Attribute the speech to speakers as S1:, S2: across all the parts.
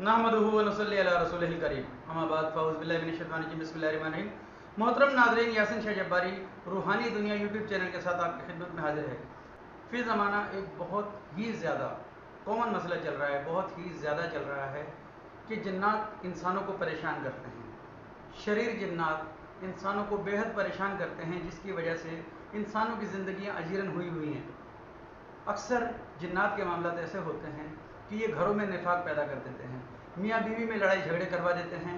S1: नहमदुहु व नसल्ली अला रसूलिहिल करीम अम्मा बाद फ़अऊज़ु बिल्लाहि मिनश शैतानिर रजीम बिस्मिल्लाहिर्रहमानिर्रहीम। मोहतरम नाज़रीन, यासिन शाह जब्बारी रूहानी दुनिया यूट्यूब चैनल के साथ आपकी खिदमत में हाजिर है। फ़ी ज़माना एक बहुत ही ज़्यादा कॉमन मसला चल रहा है, बहुत ही ज़्यादा चल रहा है कि जिन्नात इंसानों को परेशान करते हैं। शरीर जिन्नात इंसानों को बेहद परेशान करते हैं, जिसकी वजह से इंसानों की ज़िंदगियाँ अजीरन हुई हैं। अक्सर जिन्नात के मामला ऐसे होते हैं कि ये घरों में निफाक पैदा कर देते हैं, मियाँ बीवी में लड़ाई झगड़े करवा देते हैं,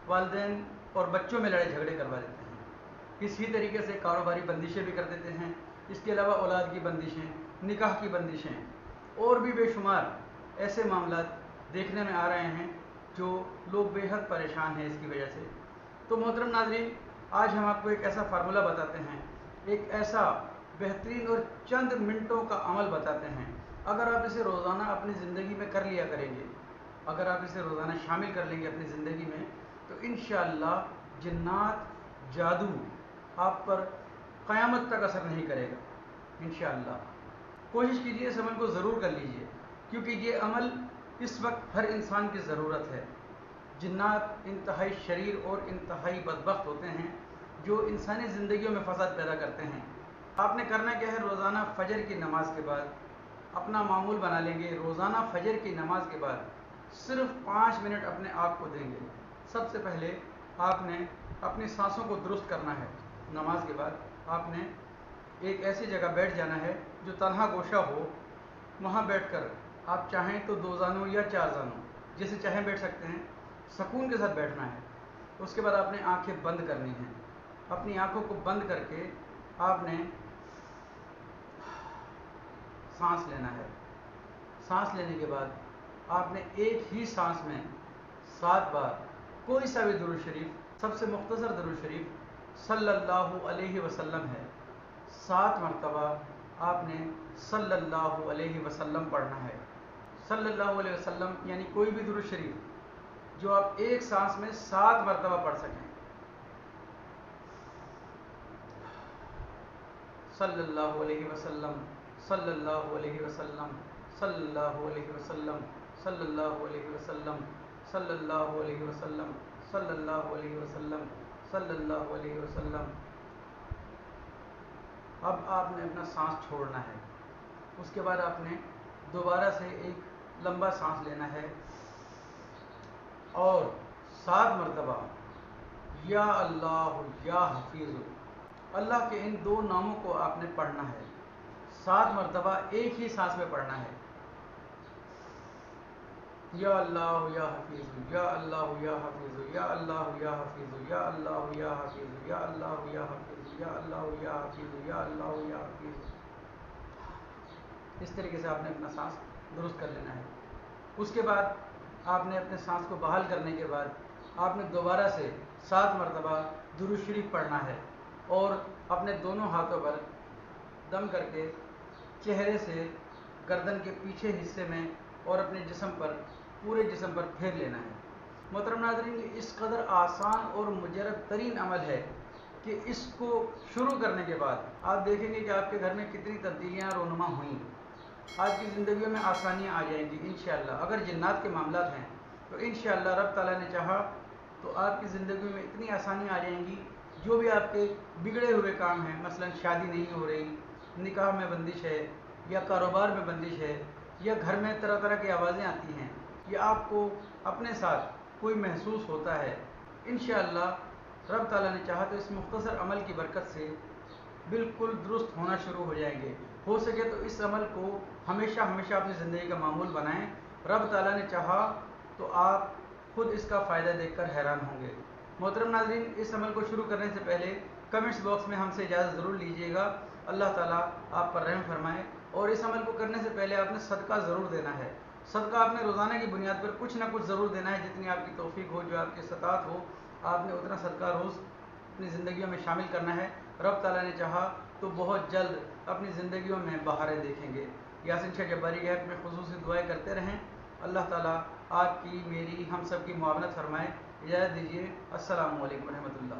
S1: वालिदैन और बच्चों में लड़ाई झगड़े करवा देते हैं। इसी तरीके से कारोबारी बंदिशें भी कर देते हैं। इसके अलावा औलाद की बंदिशें, निकाह की बंदिशें और भी बेशुमार ऐसे मामला देखने में आ रहे हैं जो लोग बेहद परेशान हैं इसकी वजह से। तो मोहतरम नाज़रीन, आज हम आपको एक ऐसा फार्मूला बताते हैं, एक ऐसा बेहतरीन और चंद मिनटों का अमल बताते हैं। अगर आप इसे रोज़ाना अपनी ज़िंदगी में कर लिया करेंगे, अगर आप इसे रोज़ाना शामिल कर लेंगे अपनी ज़िंदगी में, तो इंशाअल्लाह जिन्नात जादू आप पर क़यामत तक असर नहीं करेगा इंशाअल्लाह। कोशिश कीजिए, इस अमल को ज़रूर कर लीजिए, क्योंकि ये अमल इस वक्त हर इंसान की ज़रूरत है। जिन्नात इंतहाई शरीर और इंतहाई बदबख्त होते हैं जो इंसानी ज़िंदगियों में फ़साद पैदा करते हैं। आपने करना क्या है, रोज़ाना फ़जर की नमाज के बाद अपना मामूल बना लेंगे। रोज़ाना फ़जर की नमाज के बाद सिर्फ 5 मिनट अपने आप को देंगे। सबसे पहले आपने अपनी सांसों को दुरुस्त करना है। नमाज के बाद आपने एक ऐसी जगह बैठ जाना है जो तन्हा गोशा हो। वहाँ बैठकर आप चाहें तो 2 जानों या 4 जानों, जैसे चाहें बैठ सकते हैं, सुकून के साथ बैठना है। उसके बाद आपने आंखें बंद करनी हैं। अपनी आंखों को बंद करके आपने सांस लेना है। सांस लेने के बाद आपने एक ही सांस में 7 बार कोई सा भी दुरूद शरीफ, सबसे मुख्तसर दुरूद शरीफ सल्लल्लाहु अलैहि वसल्लम है, 7 मरतबा आपने सल्लल्लाहु अलैहि वसल्लम पढ़ना है। सल्लल्लाहु अलैहि वसल्लम यानी कोई भी दुरूद शरीफ जो आप एक सांस में 7 मरतबा पढ़ सकें। सल्लल्लाहु अलैहि वसल्लम, सल्लल्लाहु अलैहि वसल्लम, सल्लल्लाहु अलैहि वसल्लम, सल्लल्लाहु अलैहि वसल्लम, सल्लल्लाहु अलैहि वसल्लम, सल्लल्लाहु अलैहि वसल्लम, सल्लल्लाहु अलैहि वसल्लम। अब आपने अपना सांस छोड़ना है। उसके बाद आपने दोबारा से एक लंबा सांस लेना है और 7 मरतबा या अल्लाह या हफीज़, अल्लाह के इन 2 नामों को आपने पढ़ना है। 7 मरतबा एक ही सांस में पढ़ना है। या अल्लाह या हफीज़, या अल्लाह या हफीज़, या अल्लाह या हफीज़, या अल्लाह या हफीज़, या अल्लाह या हफीज़, या अल्लाह या हफीज़, या अल्लाह या हफीज़। इस तरीके से आपने अपना सांस दुरुस्त कर लेना है। उसके बाद आपने अपने सांस को बहाल करने के बाद आपने दोबारा से 7 मरतबा दुरूद शरीफ पढ़ना है और अपने दोनों हाथों पर दम करके चेहरे से गर्दन के पीछे हिस्से में और अपने जिस्म पर, पूरे जिस्म पर फेर लेना है। मोहतरम नाज़रीन, इस कदर आसान और मुजरब तरीन अमल है कि इसको शुरू करने के बाद आप देखेंगे कि आपके घर में कितनी तब्दीलियाँ रोनुमा हुई। आपकी ज़िंदगियों में आसानियाँ आ जाएंगी इंशाअल्लाह। अगर जिन्नात के मामलात हैं तो इंशाअल्लाह रब ताला ने चाहा तो आपकी ज़िंदगी में इतनी आसानियाँ आ जाएंगी। जो भी आपके बिगड़े हुए काम हैं, मसलन शादी नहीं हो रही, निकाह में बंदिश है, या कारोबार में बंदिश है, या घर में तरह तरह की आवाज़ें आती हैं, या आपको अपने साथ कोई महसूस होता है, इंशाअल्लाह रब ताला ने चाहा तो इस मुख्तसर अमल की बरकत से बिल्कुल दुरुस्त होना शुरू हो जाएंगे। हो सके तो इस अमल को हमेशा हमेशा अपनी ज़िंदगी का मामूल बनाएं। रब ताला ने चाहा तो आप खुद इसका फ़ायदा देखकर हैरान होंगे। मोहतरम नाज़रीन, इस अमल को शुरू करने से पहले कमेंट्स बॉक्स में हमसे इजाज़त ज़रूर लीजिएगा। अल्लाह ताला आप पर रहम फरमाए। और इस अमल को करने से पहले आपने सदका ज़रूर देना है। सदका आपने रोज़ाना की बुनियाद पर कुछ ना कुछ ज़रूर देना है। जितनी आपकी तौफीक हो, जो आपकी इस्तात हो, आपने उतना सदका रोज़ अपनी ज़िंदगियों में शामिल करना है। रब ताला ने चाहा तो बहुत जल्द अपनी ज़िंदगियों में बहारें देखेंगे। यासिन शाह जब्बारी के हक़ में खुसूसी दुआएं करते रहें। अल्लाह ताला आपकी, मेरी, हम सब की मुआवनत फरमाए। इजाज़त दीजिए। अस्सलामु अलैकुम रहमतुल्लाह।